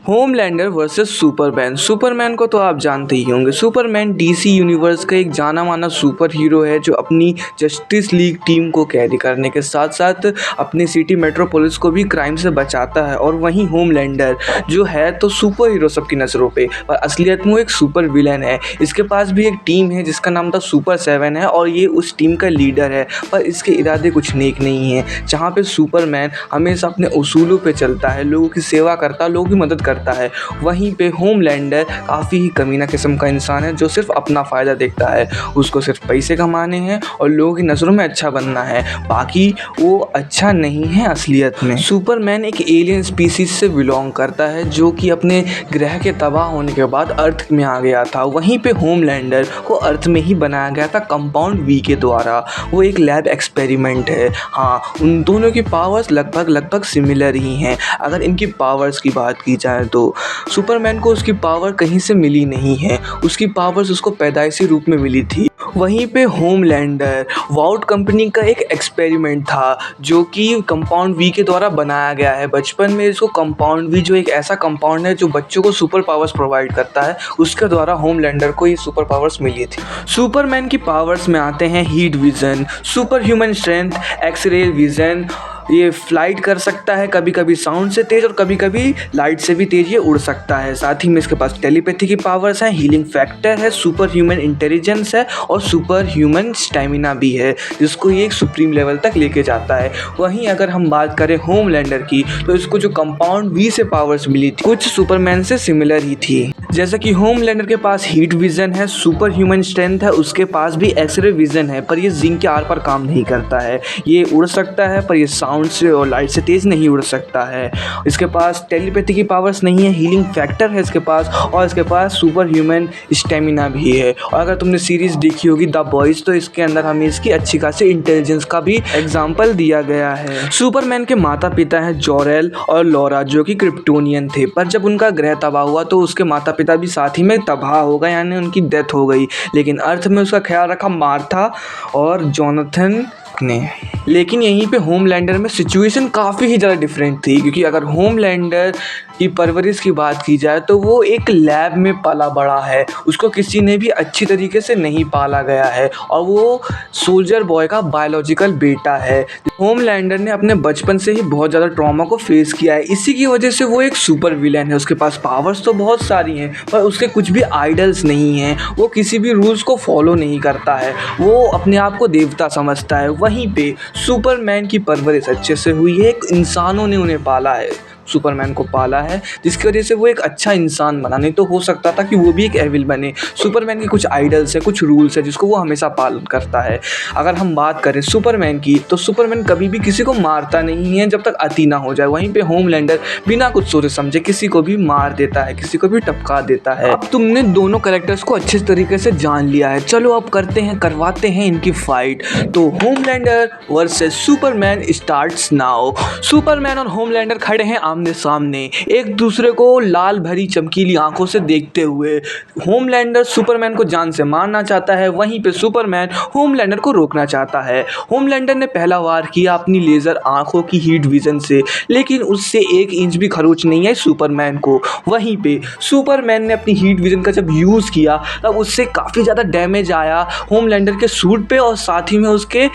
Homelander versus Superman. Superman को तो आप जानते ही होंगे। सुपरमैन डीसी यूनिवर्स का एक जाना माना सुपर हीरो है जो अपनी जस्टिस लीग टीम को कैरी करने के साथ साथ अपनी सिटी मेट्रोपोलिस को भी क्राइम से बचाता है। और वहीं होमलैंडर जो है तो सुपर हीरो सबकी नज़रों पे, पर असलियत में वो एक सुपर विलन है। इसके पास भी एक टीम है जिसका नाम था सुपर 7 है और ये उस टीम का लीडर है, पर इसके इरादे कुछ नेक नहीं है। जहाँ पे सुपरमैन हमेशा अपने उसूलों पे चलता है, लोगों की सेवा करता है, लोगों की मदद करता है, वहीं पे होमलैंडर काफ़ी ही कमीना किस्म का इंसान है जो सिर्फ अपना फ़ायदा देखता है। उसको सिर्फ पैसे कमाने हैं और लोगों की नज़रों में अच्छा बनना है, बाकी वो अच्छा नहीं है असलियत में। सुपरमैन एक एलियन स्पीसीज से बिलोंग करता है जो कि अपने ग्रह के तबाह होने के बाद अर्थ में आ गया था। वहीं पे होमलैंडर को अर्थ में ही बनाया गया था कंपाउंड वी के द्वारा। वो एक लैब एक्सपेरिमेंट है। हाँ, उन दोनों की पावर्स लगभग सिमिलर ही हैं। अगर इनकी पावर्स की बात की जाए तो सुपरमैन को उसकी पावर कहीं से मिली नहीं है, उसकी पावर्स उसको पैदाइशी रूप में मिली थी। वहीं पे होमलैंडर वाउट कंपनी का एक एक्सपेरिमेंट था जो कि कंपाउंड वी के द्वारा बनाया गया है। बचपन में इसको कंपाउंड वी जो एक ऐसा कंपाउंड है जो बच्चों को सुपर पावर्स प्रोवाइड करता है, उसके द्वारा होमलैंडर को ये सुपर पावर्स मिली थी। सुपरमैन की पावर्स में आते हैं heat vision, super human strength, x-ray vision, ये फ्लाइट कर सकता है, कभी कभी साउंड से तेज़ और कभी कभी लाइट से भी तेज़ ये उड़ सकता है। साथ ही में इसके पास टेलीपैथी की पावर्स हैं, हीलिंग फैक्टर है, सुपर ह्यूमन इंटेलिजेंस है और सुपर ह्यूमन स्टैमिना भी है जिसको ये एक सुप्रीम लेवल तक लेके जाता है। वहीं अगर हम बात करें होमलैंडर की तो इसको जो कंपाउंड वी से पावर्स मिली थी कुछ सुपरमैन से सिमिलर ही थी। जैसा कि होमलैंडर के पास हीट विजन है, सुपर ह्यूमन स्ट्रेंथ है, उसके पास भी एक्सरे विजन है, पर ये जिंक के आर पर काम नहीं करता है। ये उड़ सकता है पर ये साउंड से और लाइट से तेज नहीं उड़ सकता है। इसके पास टेलीपैथी की पावर्स नहीं है, हीलिंग फैक्टर है इसके पास और इसके पास सुपर ह्यूमन स्टेमिना भी है। और अगर तुमने सीरीज देखी होगी द बॉयज तो इसके अंदर हमें इसकी अच्छी खासी इंटेलिजेंस का भी एग्जाम्पल दिया गया है। सुपरमैन के माता पिता हैं जोरेल और लॉरा जो कि क्रिप्टोनियन थे, पर जब उनका ग्रह तबाह हुआ तो उसके माता पिता भी साथ ही में तबाह हो गए, यानी उनकी डेथ हो गई। लेकिन अर्थ में उसका ख्याल रखा मार्था और जोनाथन ने। लेकिन यहीं पे होमलैंडर में सिचुएशन काफ़ी ही ज़्यादा डिफरेंट थी, क्योंकि अगर होमलैंडर की परवरिश की बात की जाए तो वो एक लैब में पला बड़ा है, उसको किसी ने भी अच्छी तरीके से नहीं पाला गया है और वो सोल्जर बॉय का बायोलॉजिकल बेटा है। होमलैंडर ने अपने बचपन से ही बहुत ज़्यादा ट्रॉमा को फेस किया है, इसी की वजह से वो एक सुपर विलन है। उसके पास पावर्स तो बहुत सारी हैं पर उसके कुछ भी आइडल्स नहीं हैं, वो किसी भी रूल्स को फॉलो नहीं करता है, वो अपने आप को देवता समझता है। वहीं पे सुपरमैन की परवरिश अच्छे से हुई है, एक इंसानों ने उन्हें पाला है, सुपरमैन को पाला है, जिसकी वजह से वो एक अच्छा इंसान बना। नहीं तो हो सकता था कि वो भी एक एविल बने। सुपरमैन के कुछ आइडल्स हैं, कुछ रूल्स हैं जिसको वो हमेशा पालन करता है। अगर हम बात करें सुपरमैन की तो सुपरमैन कभी भी किसी को मारता नहीं है जब तक अति ना हो जाए। वहीं पे होमलैंडर बिना कुछ सोचे समझे किसी को भी मार देता है, किसी को भी टपका देता है। अब तुमने दोनों कैरेक्टर्स को अच्छे तरीके से जान लिया है, चलो अब करवाते हैं इनकी फाइट। तो Homelander versus Superman starts now. Superman और होमलैंडर खड़े हैं आमने सामने, एक दूसरे को लाल भरी चमकीली आंखों से देखते हुए। होमलैंडर सुपरमैन को जान से मारना चाहता है, वहीं पे सुपरमैन होमलैंडर को रोकना चाहता है। होमलैंडर ने पहला वार किया अपनी लेजर आंखों की हीट विजन से, लेकिन उससे 1 इंच भी खरोच नहीं आई सुपरमैन को। वहीं पे सुपरमैन ने अपनी हीट विजन का जब यूज़ किया तब उससे काफ़ी ज़्यादा डैमेज आया होमलैंडर के सूट पे और साथ ही में उसके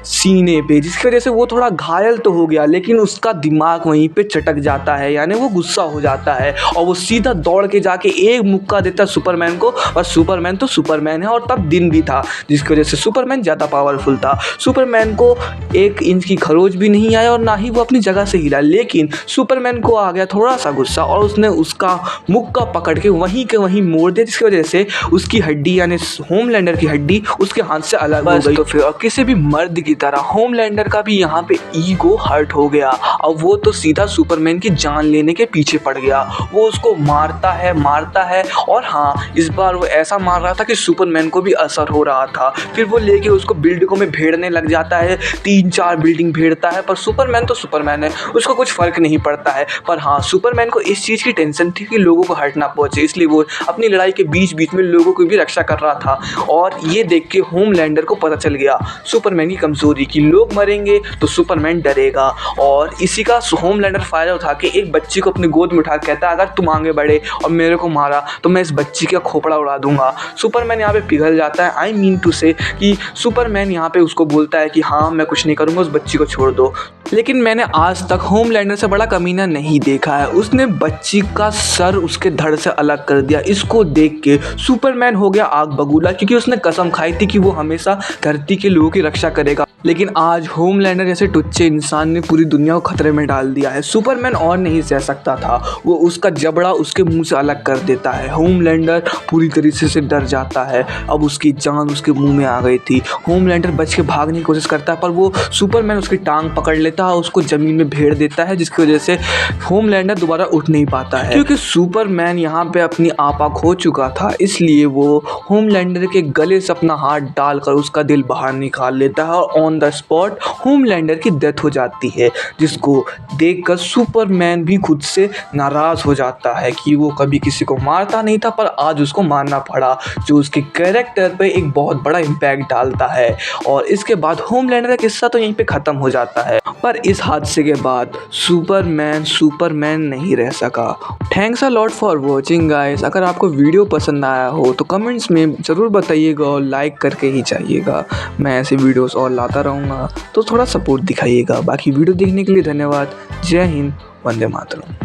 सीने पे, जिसकी वजह से वो थोड़ा घायल तो हो गया, लेकिन उसका दिमाग वहीं पे चटक जाता है, यानी वो गुस्सा हो जाता है और वो सीधा दौड़ के जाके एक मुक्का देता सुपरमैन को। और सुपरमैन तो सुपरमैन है और तब दिन भी था, जिसकी वजह से सुपरमैन ज़्यादा पावरफुल था। सुपरमैन को 1 इंच की खरोच भी नहीं आया और ना ही वो अपनी जगह से हिला, लेकिन सुपरमैन को आ गया थोड़ा सा गुस्सा और उसने उसका मुक्का पकड़ के वहीं के वहीं मोड़ दिया, जिसकी वजह से उसकी हड्डी यानी होमलैंडर की हड्डी उसके हाथ से अलग हो गई। तो फिर और किसी भी मर्द की तरह होमलैंडर का भी यहाँ पे ईगो हर्ट हो गया और वो तो सीधा सुपरमैन की जान लेने के पीछे पड़ गया। वो उसको मारता है और हाँ, इस बार वो ऐसा मार रहा था कि सुपरमैन को भी असर हो रहा था। फिर वो लेके उसको बिल्डिंगों में भेड़ने लग जाता है, 3-4 बिल्डिंग भेड़ता है, पर सुपरमैन तो सुपरमैन है, उसको कुछ फर्क नहीं पड़ता है। पर हाँ, सुपरमैन को इस चीज़ की टेंशन थी कि लोगों को हर्ट ना पहुंचे, इसलिए वो अपनी लड़ाई के बीच बीच में लोगों की भी रक्षा कर रहा था। और ये देख के होमलैंडर को पता चल गया सुपरमैन की कमजोरी, कि लोग मरेंगे तो सुपरमैन डरेगा, और इसी का होमलैंडर फायदा उठा उठा के एक बच्ची को अपनी गोद में उठा के कहता है अगर तुम आगे बढ़े और मेरे को मारा तो मैं इस बच्ची का खोपड़ा उड़ा दूंगा। सुपरमैन यहाँ पे पिघल जाता है। आई मीन टू से कि सुपरमैन यहाँ पे उसको बोलता है कि हाँ मैं कुछ नहीं करूँगा, उस बच्ची को छोड़ दो। लेकिन मैंने आज तक होमलैंडर से बड़ा कमीना नहीं देखा है। उसने बच्ची का सर उसके धड़ से अलग कर दिया। इसको देख के सुपरमैन हो गया आग बबूला, क्योंकि उसने कसम खाई थी कि वो हमेशा धरती के लोगों की रक्षा करेगा। लेकिन आज होमलैंडर जैसे टुच्चे इंसान ने पूरी दुनिया को खतरे में डाल दिया है। सुपरमैन और नहीं सह सकता था, वो उसका जबड़ा उसके मुंह से अलग कर देता है। होमलैंडर पूरी तरीके से डर जाता है। अब उसकी जान उसके मुंह में आ गई थी। होमलैंडर बच के भागने की कोशिश करता है, पर वो सुपरमैन उसकी टांग पकड़ लेता है, उसको जमीन में भेड़ देता है, जिसकी वजह से होमलैंडर दोबारा उठ नहीं पाता है। क्योंकि सुपरमैन यहाँ पे अपनी आपा खो चुका था, इसलिए वो होमलैंडर के गले से अपना हाथ डालकर उसका दिल बाहर निकाल लेता है और ऑन द स्पॉट होमलैंडर की डेथ हो जाती है, जिसको देखकर सुपरमैन भी खुद से नाराज हो जाता है कि वो कभी किसी को मारता नहीं था पर आज उसको मारना पड़ा, जो उसके कैरेक्टर पे एक बहुत बड़ा इम्पैक्ट डालता है। और इसके बाद होमलैंडर का किस्सा तो यहीं पे ख़त्म हो जाता है। पर इस हादसे के बाद सुपरमैन नहीं रह सका। Thanks a lot for watching guys. अगर आपको वीडियो पसंद आया हो तो कमेंट्स में ज़रूर बताइएगा और लाइक करके ही जाइएगा। मैं ऐसे वीडियोस और लाता रहूँगा, तो थोड़ा सपोर्ट दिखाइएगा। बाकी वीडियो देखने के लिए धन्यवाद। जय हिंद, वंदे मातरम।